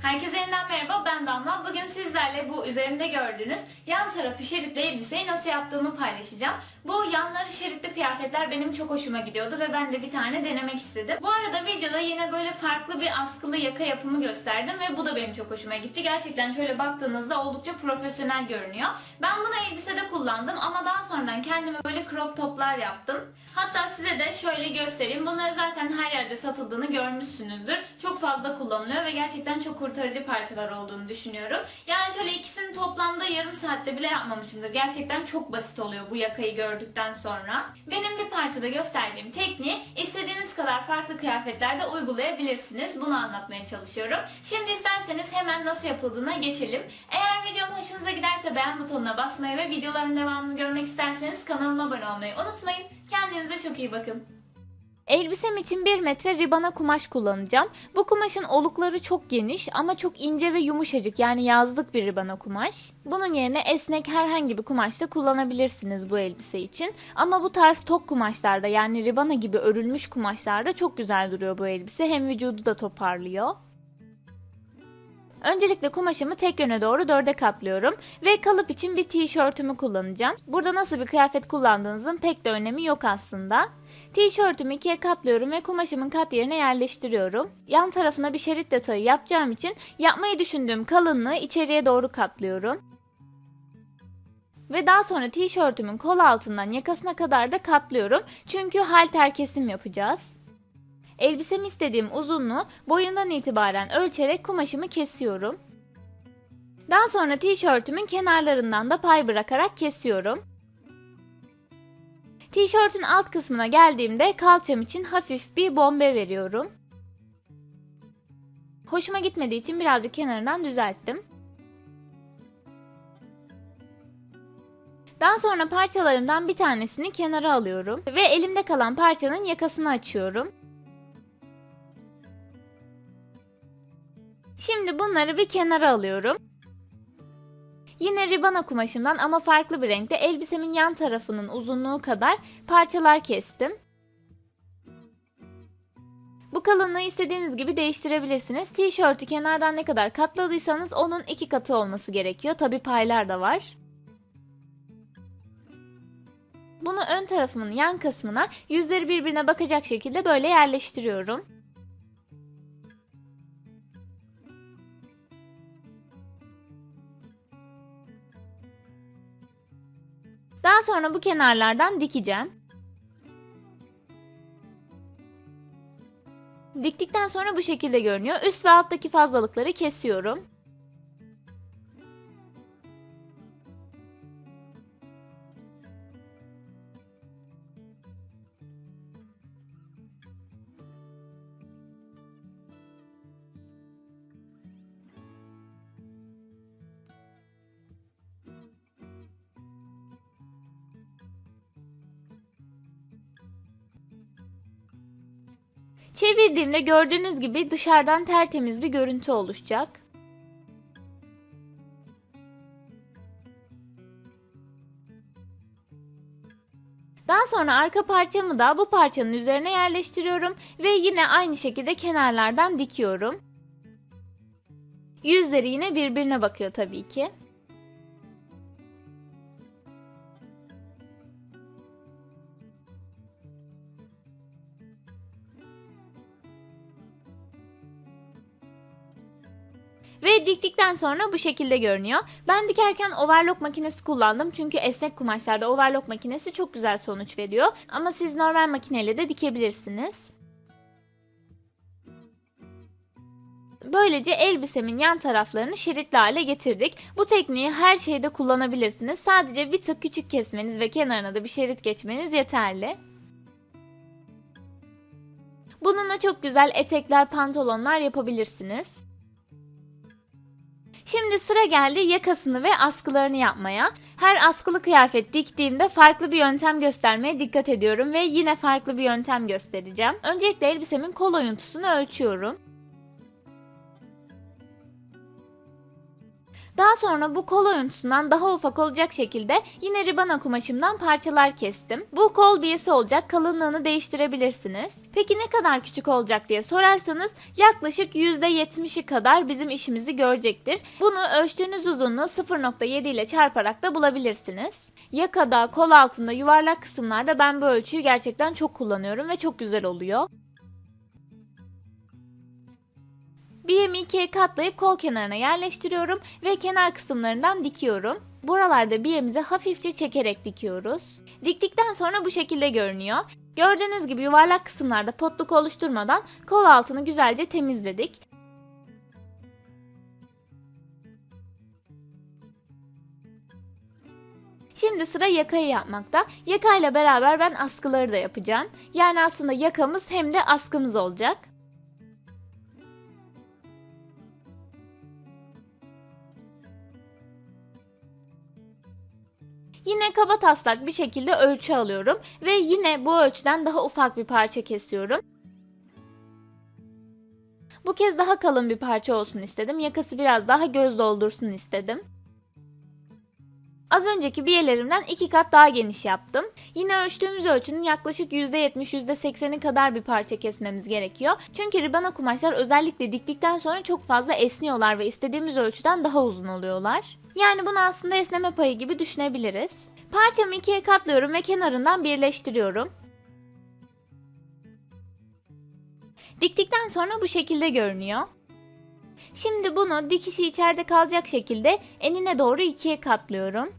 Herkese yeniden merhaba, ben Damla. Bugün sizlerle bu üzerimde gördüğünüz yan tarafı şeritli elbiseyi nasıl yaptığımı paylaşacağım. Bu yanları şeritli kıyafetler benim çok hoşuma gidiyordu ve ben de bir tane denemek istedim. Bu arada videoda yine böyle farklı bir askılı yaka yapımı gösterdim ve bu da benim çok hoşuma gitti. Gerçekten şöyle baktığınızda oldukça profesyonel görünüyor. Ben bunu elbisede kullandım ama daha sonradan kendime böyle crop toplar yaptım. Hatta size de şöyle göstereyim. Bunları zaten her yerde satıldığını görmüşsünüzdür. Çok fazla kullanılıyor ve gerçekten çok kurtarıcı parçalar olduğunu düşünüyorum. Yani şöyle ikisini toplamda yarım saatte bile yapmamışımdır. Gerçekten çok basit oluyor bu yakayı gördükten sonra. Benim bir parçada gösterdiğim tekniği istediğiniz kadar farklı kıyafetlerde uygulayabilirsiniz. Bunu anlatmaya çalışıyorum. Şimdi isterseniz hemen nasıl yapıldığına geçelim. Eğer videom hoşunuza giderse beğen butonuna basmayı ve videoların devamını görmek isterseniz kanalıma abone olmayı unutmayın. Kendinize çok iyi bakın. Elbisem için 1 metre ribana kumaş kullanacağım. Bu kumaşın olukları çok geniş ama çok ince ve yumuşacık, yani yazlık bir ribana kumaş. Bunun yerine esnek herhangi bir kumaş da kullanabilirsiniz bu elbise için. Ama bu tarz tok kumaşlarda, yani ribana gibi örülmüş kumaşlarda çok güzel duruyor bu elbise. Hem vücudu da toparlıyor. Öncelikle kumaşımı tek yöne doğru 4'e katlıyorum ve kalıp için bir tişörtümü kullanacağım. Burada nasıl bir kıyafet kullandığınızın pek de önemi yok aslında. Tişörtümü 2'ye katlıyorum ve kumaşımın kat yerine yerleştiriyorum. Yan tarafına bir şerit detayı yapacağım için yapmayı düşündüğüm kalınlığı içeriye doğru katlıyorum. Ve daha sonra tişörtümün kol altından yakasına kadar da katlıyorum. Çünkü halter kesim yapacağız. Elbisemi istediğim uzunluğu boyundan itibaren ölçerek kumaşımı kesiyorum. Daha sonra tişörtümün kenarlarından da pay bırakarak kesiyorum. Tişörtün alt kısmına geldiğimde kalçam için hafif bir bombe veriyorum. Hoşuma gitmediği için birazcık kenarından düzelttim. Daha sonra parçalarımdan bir tanesini kenara alıyorum ve elimde kalan parçanın yakasını açıyorum. Şimdi bunları bir kenara alıyorum. Yine ribana kumaşımdan ama farklı bir renkte elbisemin yan tarafının uzunluğu kadar parçalar kestim. Bu kalınlığı istediğiniz gibi değiştirebilirsiniz. Tişörtü kenardan ne kadar katladıysanız onun 2 katı olması gerekiyor. Tabi paylar da var. Bunu ön tarafımın yan kısmına yüzleri birbirine bakacak şekilde böyle yerleştiriyorum. Daha sonra bu kenarlardan dikeceğim. Diktikten sonra bu şekilde görünüyor. Üst ve alttaki fazlalıkları kesiyorum. Çevirdiğimde gördüğünüz gibi dışarıdan tertemiz bir görüntü oluşacak. Daha sonra arka parçamı da bu parçanın üzerine yerleştiriyorum ve yine aynı şekilde kenarlardan dikiyorum. Yüzleri yine birbirine bakıyor tabii ki. Ve diktikten sonra bu şekilde görünüyor. Ben dikerken overlock makinesi kullandım. Çünkü esnek kumaşlarda overlock makinesi çok güzel sonuç veriyor. Ama siz normal makineyle de dikebilirsiniz. Böylece elbisemin yan taraflarını şeritli hale getirdik. Bu tekniği her şeyde kullanabilirsiniz. Sadece bir tık küçük kesmeniz ve kenarına da bir şerit geçmeniz yeterli. Bununla çok güzel etekler, pantolonlar yapabilirsiniz. Şimdi sıra geldi yakasını ve askılarını yapmaya. Her askılı kıyafet diktiğimde farklı bir yöntem göstermeye dikkat ediyorum ve yine farklı bir yöntem göstereceğim. Öncelikle elbisemin kol oyuntusunu ölçüyorum. Daha sonra bu kol oyuntusundan daha ufak olacak şekilde yine ribana kumaşımdan parçalar kestim. Bu kol biyesi olacak, kalınlığını değiştirebilirsiniz. Peki ne kadar küçük olacak diye sorarsanız yaklaşık %70'i kadar bizim işimizi görecektir. Bunu ölçtüğünüz uzunluğu 0,7 ile çarparak da bulabilirsiniz. Yakada, kol altında, yuvarlak kısımlarda ben bu ölçüyü gerçekten çok kullanıyorum ve çok güzel oluyor. Biyemi ikiye katlayıp kol kenarına yerleştiriyorum ve kenar kısımlarından dikiyorum. Buralarda biyemizi hafifçe çekerek dikiyoruz. Diktikten sonra bu şekilde görünüyor. Gördüğünüz gibi yuvarlak kısımlarda potluk oluşturmadan kol altını güzelce temizledik. Şimdi sıra yakayı yapmakta. Yakayla beraber ben askıları da yapacağım. Yani aslında yakamız hem de askımız olacak. Yine kaba taslak bir şekilde ölçü alıyorum ve yine bu ölçüden daha ufak bir parça kesiyorum. Bu kez daha kalın bir parça olsun istedim. Yakası biraz daha göz doldursun istedim. Az önceki biyelerimden 2 kat daha geniş yaptım. Yine ölçtüğümüz ölçünün yaklaşık %70-%80'i kadar bir parça kesmemiz gerekiyor. Çünkü ribana kumaşlar özellikle diktikten sonra çok fazla esniyorlar ve istediğimiz ölçüden daha uzun oluyorlar. Yani bunu aslında esneme payı gibi düşünebiliriz. Parçamı ikiye katlıyorum ve kenarından birleştiriyorum. Diktikten sonra bu şekilde görünüyor. Şimdi bunu dikişi içeride kalacak şekilde enine doğru ikiye katlıyorum.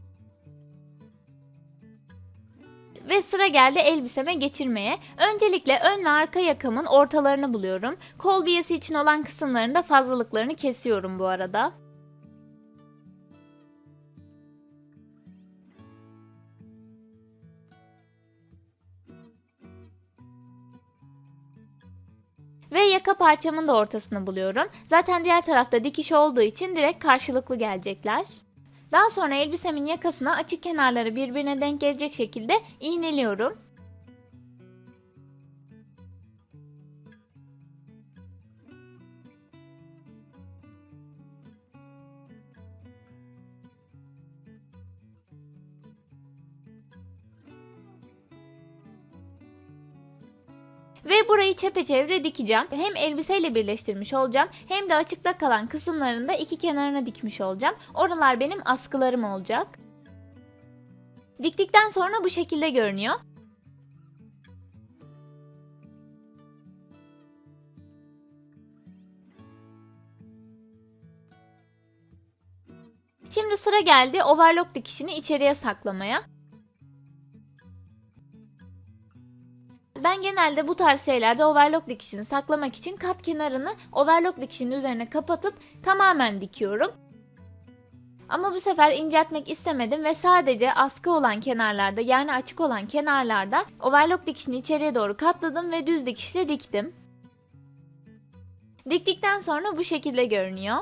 Ve sıra geldi elbiseme geçirmeye. Öncelikle ön ve arka yakamın ortalarını buluyorum. Kol biyesi için olan kısımlarında fazlalıklarını kesiyorum bu arada. Ve yaka parçamın da ortasını buluyorum. Zaten diğer tarafta dikiş olduğu için direkt karşılıklı gelecekler. Daha sonra elbisemin yakasına açık kenarları birbirine denk gelecek şekilde iğneliyorum. Ve burayı çepeçevre dikeceğim. Hem elbiseyle birleştirmiş olacağım hem de açıkta kalan kısımlarında iki kenarına dikmiş olacağım. Oralar benim askılarım olacak. Diktikten sonra bu şekilde görünüyor. Şimdi sıra geldi overlock dikişini içeriye saklamaya. Ben genelde bu tarz şeylerde overlock dikişini saklamak için kat kenarını overlock dikişinin üzerine kapatıp tamamen dikiyorum. Ama bu sefer inceltmek istemedim ve sadece askı olan kenarlarda, yani açık olan kenarlarda overlock dikişini içeriye doğru katladım ve düz dikişle diktim. Diktikten sonra bu şekilde görünüyor.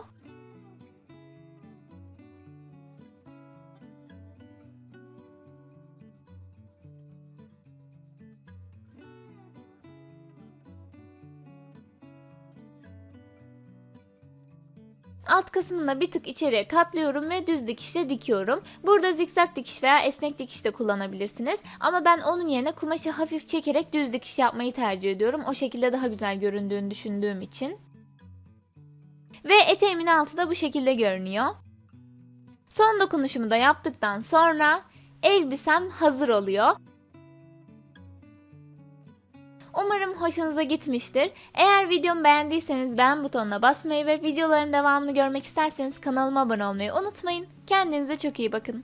Alt kısmını da bir tık içeriye katlıyorum ve düz dikişle dikiyorum. Burada zikzak dikiş veya esnek dikiş de kullanabilirsiniz. Ama ben onun yerine kumaşı hafif çekerek düz dikiş yapmayı tercih ediyorum. O şekilde daha güzel göründüğünü düşündüğüm için. Ve eteğimin altı da bu şekilde görünüyor. Son dokunuşumu da yaptıktan sonra elbisem hazır oluyor. Umarım hoşunuza gitmiştir. Eğer videomu beğendiyseniz beğen butonuna basmayı ve videoların devamını görmek isterseniz kanalıma abone olmayı unutmayın. Kendinize çok iyi bakın.